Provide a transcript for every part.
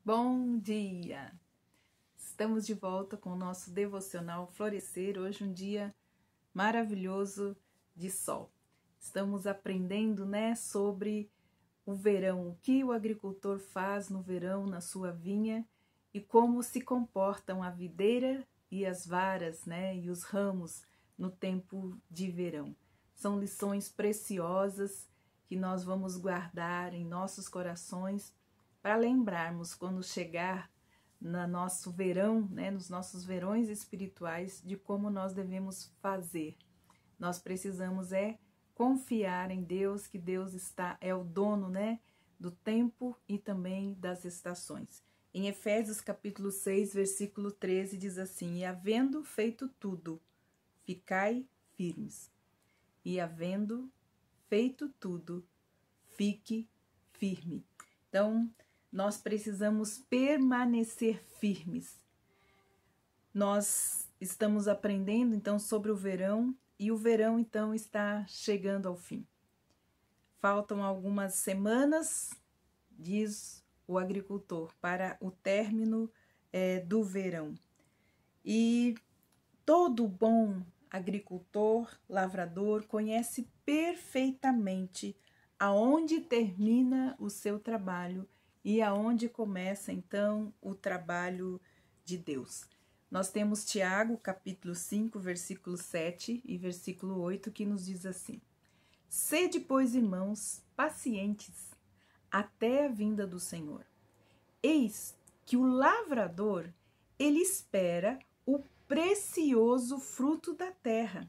Bom dia! Estamos de volta com o nosso devocional Florescer. Hoje um dia maravilhoso de sol. Estamos aprendendo, sobre o verão, o que o agricultor faz no verão na sua vinha e como se comportam a videira e as varas, e os ramos no tempo de verão. São lições preciosas que nós vamos guardar em nossos corações para lembrarmos quando chegar no nosso verão, nos nossos verões espirituais, de como nós devemos fazer. Nós precisamos confiar em Deus, que Deus é o dono, do tempo e também das estações. Em Efésios capítulo 6, versículo 13, diz assim: E havendo feito tudo, ficai firmes. E havendo feito tudo, fique firme. Então, nós precisamos permanecer firmes. Nós estamos aprendendo, então, sobre o verão, e o verão, então, está chegando ao fim. Faltam algumas semanas, diz o agricultor, para o término do verão. E todo bom agricultor, lavrador, conhece perfeitamente aonde termina o seu trabalho e aonde começa, então, o trabalho de Deus. Nós temos Tiago, capítulo 5, versículo 7 e versículo 8, que nos diz assim: Sede, pois, irmãos, pacientes, até a vinda do Senhor. Eis que o lavrador, ele espera o precioso fruto da terra,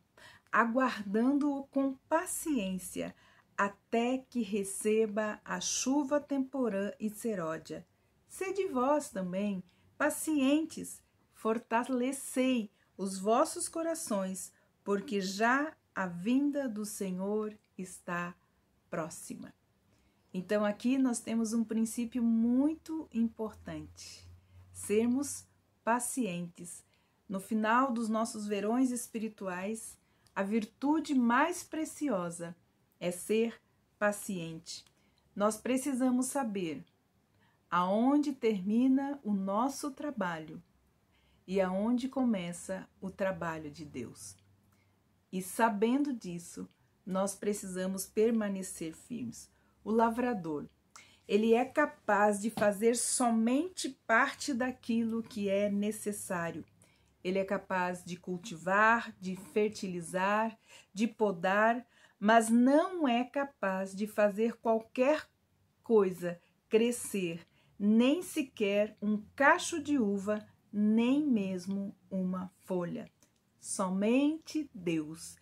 aguardando-o com paciência, até que receba a chuva temporã e seródia. Sede vós também pacientes, fortalecei os vossos corações, porque já a vinda do Senhor está próxima. Então aqui nós temos um princípio muito importante: sermos pacientes. No final dos nossos verões espirituais, a virtude mais preciosa é ser paciente. Nós precisamos saber aonde termina o nosso trabalho e aonde começa o trabalho de Deus. E sabendo disso, nós precisamos permanecer firmes. O lavrador, ele é capaz de fazer somente parte daquilo que é necessário. Ele é capaz de cultivar, de fertilizar, de podar, mas não é capaz de fazer qualquer coisa crescer, nem sequer um cacho de uva, nem mesmo uma folha. Somente Deus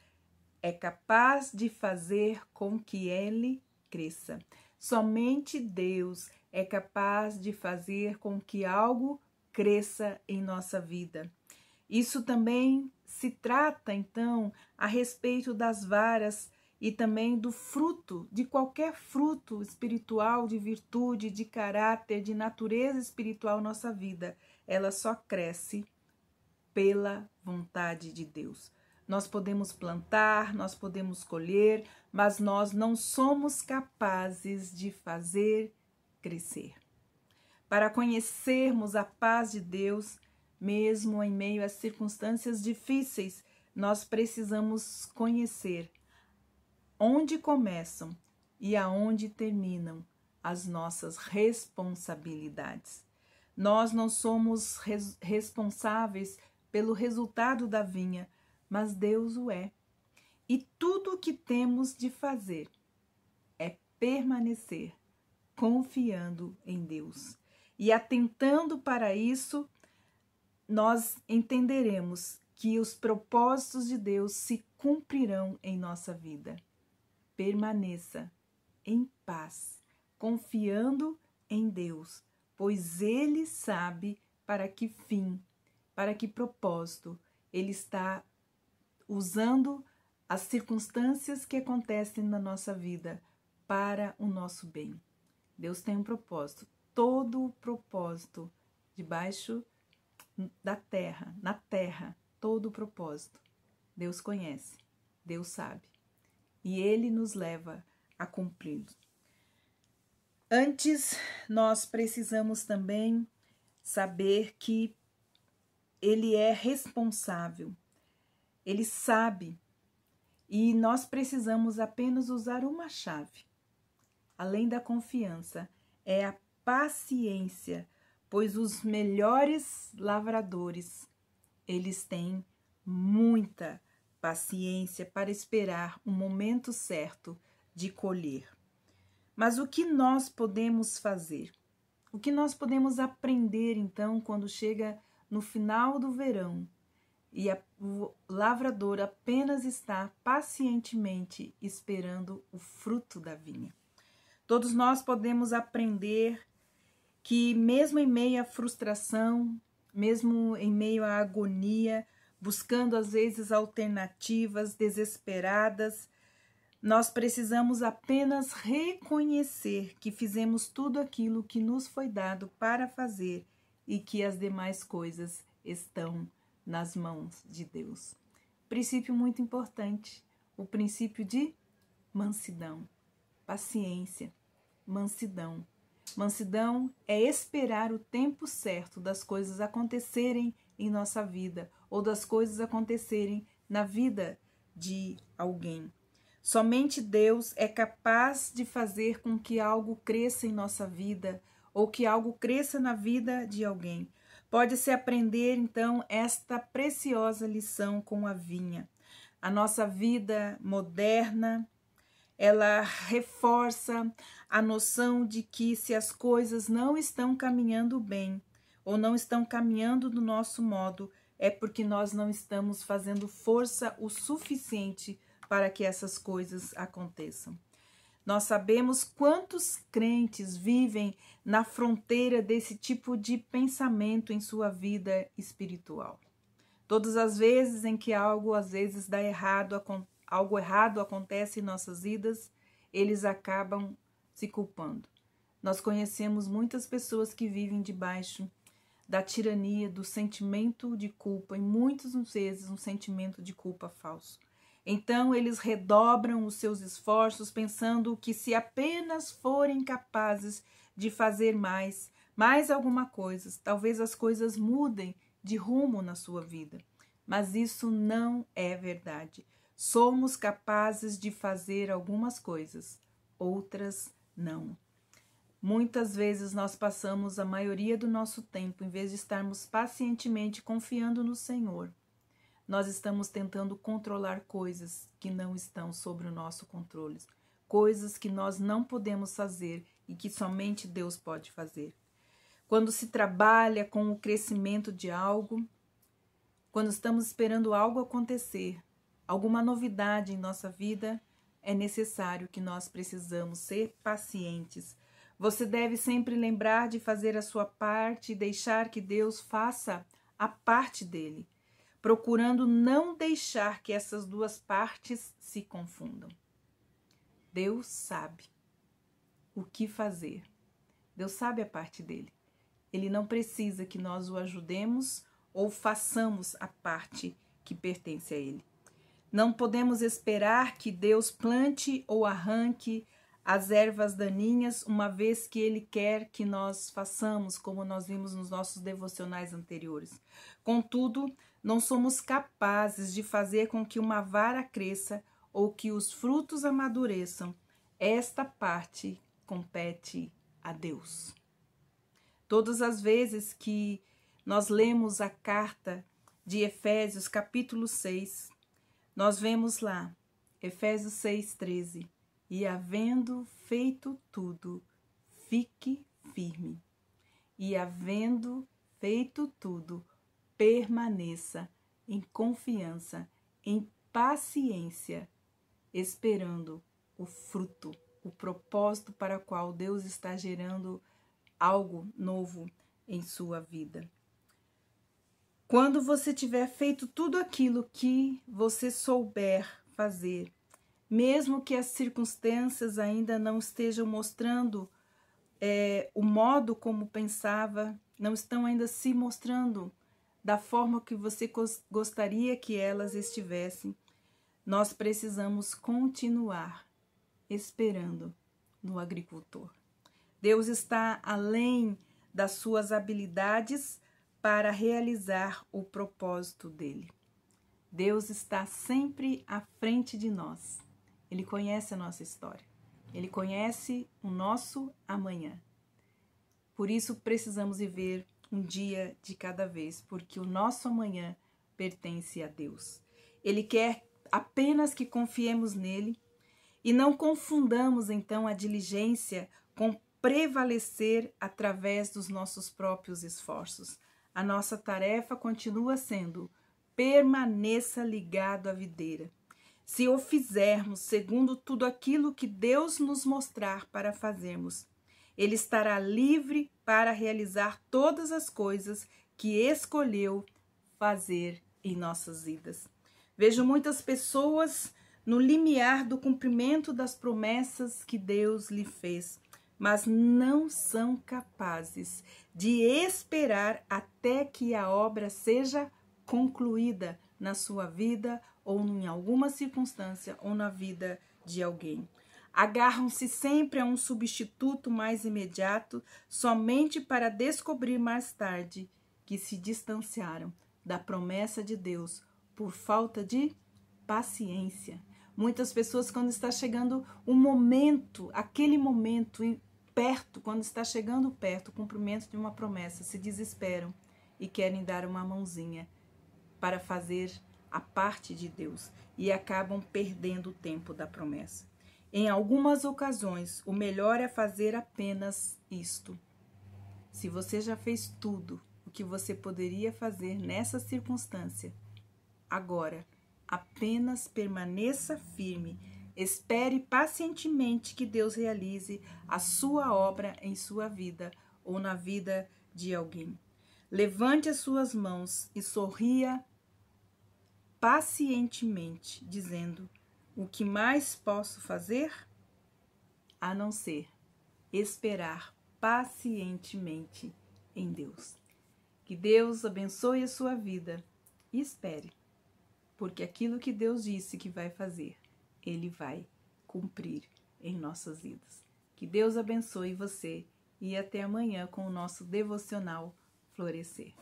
é capaz de fazer com que ele cresça. Somente Deus é capaz de fazer com que algo cresça em nossa vida. Isso também se trata, então, a respeito das varas e também do fruto, de qualquer fruto espiritual, de virtude, de caráter, de natureza espiritual na nossa vida. Ela só cresce pela vontade de Deus. Nós podemos plantar, nós podemos colher, mas nós não somos capazes de fazer crescer. Para conhecermos a paz de Deus, mesmo em meio às circunstâncias difíceis, nós precisamos conhecer onde começam e aonde terminam as nossas responsabilidades. Nós não somos responsáveis pelo resultado da vinha, mas Deus o é. E tudo o que temos de fazer é permanecer confiando em Deus. E atentando para isso, nós entenderemos que os propósitos de Deus se cumprirão em nossa vida. Permaneça em paz, confiando em Deus, pois Ele sabe para que fim, para que propósito Ele está usando as circunstâncias que acontecem na nossa vida para o nosso bem. Deus tem um propósito, todo o propósito debaixo da terra, na terra, todo o propósito. Deus conhece, Deus sabe, e Ele nos leva a cumpri-lo. Antes, nós precisamos também saber que Ele é responsável, Ele sabe, e nós precisamos apenas usar uma chave. Além da confiança, é a paciência, pois os melhores lavradores, eles têm muita paciência para esperar o momento certo de colher. Mas o que nós podemos fazer? O que nós podemos aprender, então, quando chega no final do verão e o lavrador apenas está pacientemente esperando o fruto da vinha? Todos nós podemos aprender que, mesmo em meio à frustração, mesmo em meio à agonia, buscando às vezes alternativas desesperadas, nós precisamos apenas reconhecer que fizemos tudo aquilo que nos foi dado para fazer e que as demais coisas estão nas mãos de Deus. Princípio muito importante, o princípio de mansidão, paciência, mansidão. Mansidão é esperar o tempo certo das coisas acontecerem em nossa vida ou das coisas acontecerem na vida de alguém. Somente Deus é capaz de fazer com que algo cresça em nossa vida ou que algo cresça na vida de alguém. Pode-se aprender, então, esta preciosa lição com a vinha. A nossa vida moderna, ela reforça a noção de que se as coisas não estão caminhando bem ou não estão caminhando do nosso modo, é porque nós não estamos fazendo força o suficiente para que essas coisas aconteçam. Nós sabemos quantos crentes vivem na fronteira desse tipo de pensamento em sua vida espiritual. Todas as vezes em que algo às vezes dá errado, algo errado acontece em nossas vidas, eles acabam se culpando. Nós conhecemos muitas pessoas que vivem debaixo da tirania do sentimento de culpa e muitas vezes um sentimento de culpa falso. Então eles redobram os seus esforços pensando que se apenas forem capazes de fazer mais alguma coisa, talvez as coisas mudem de rumo na sua vida. Mas isso não é verdade. Somos capazes de fazer algumas coisas, outras não. Muitas vezes nós passamos a maioria do nosso tempo, em vez de estarmos pacientemente confiando no Senhor, nós estamos tentando controlar coisas que não estão sob o nosso controle, coisas que nós não podemos fazer e que somente Deus pode fazer. Quando se trabalha com o crescimento de algo, quando estamos esperando algo acontecer, alguma novidade em nossa vida, é necessário que nós precisamos ser pacientes. Você deve sempre lembrar de fazer a sua parte e deixar que Deus faça a parte dele, procurando não deixar que essas duas partes se confundam. Deus sabe o que fazer. Deus sabe a parte dele. Ele não precisa que nós o ajudemos ou façamos a parte que pertence a ele. Não podemos esperar que Deus plante ou arranque as ervas daninhas, uma vez que Ele quer que nós façamos, como nós vimos nos nossos devocionais anteriores. Contudo, não somos capazes de fazer com que uma vara cresça ou que os frutos amadureçam. Esta parte compete a Deus. Todas as vezes que nós lemos a carta de Efésios, capítulo 6, nós vemos lá, Efésios 6:13, e havendo feito tudo, fique firme. E havendo feito tudo, permaneça em confiança, em paciência, esperando o fruto, o propósito para o qual Deus está gerando algo novo em sua vida. Quando você tiver feito tudo aquilo que você souber fazer, mesmo que as circunstâncias ainda não estejam mostrando o modo como pensava, não estão ainda se mostrando da forma que você gostaria que elas estivessem, nós precisamos continuar esperando no agricultor. Deus está além das suas habilidades para realizar o propósito dele. Deus está sempre à frente de nós. Ele conhece a nossa história. Ele conhece o nosso amanhã. Por isso precisamos viver um dia de cada vez, porque o nosso amanhã pertence a Deus. Ele quer apenas que confiemos nele e não confundamos então a diligência com prevalecer através dos nossos próprios esforços. A nossa tarefa continua sendo: permaneça ligado à videira. Se o fizermos segundo tudo aquilo que Deus nos mostrar para fazermos, Ele estará livre para realizar todas as coisas que escolheu fazer em nossas vidas. Vejo muitas pessoas no limiar do cumprimento das promessas que Deus lhe fez, mas não são capazes de esperar até que a obra seja concluída na sua vida ou em alguma circunstância ou na vida de alguém. Agarram-se sempre a um substituto mais imediato, somente para descobrir mais tarde que se distanciaram da promessa de Deus por falta de paciência. Muitas pessoas, quando está chegando o momento, aquele momento perto, quando está chegando perto o cumprimento de uma promessa, se desesperam e querem dar uma mãozinha para fazer a parte de Deus e acabam perdendo o tempo da promessa. Em algumas ocasiões, o melhor é fazer apenas isto. Se você já fez tudo o que você poderia fazer nessa circunstância, agora apenas permaneça firme, espere pacientemente que Deus realize a sua obra em sua vida ou na vida de alguém. Levante as suas mãos e sorria pacientemente, dizendo: o que mais posso fazer? A não ser esperar pacientemente em Deus. Que Deus abençoe a sua vida e espere, porque aquilo que Deus disse que vai fazer, Ele vai cumprir em nossas vidas. Que Deus abençoe você e até amanhã com o nosso devocional Florescer.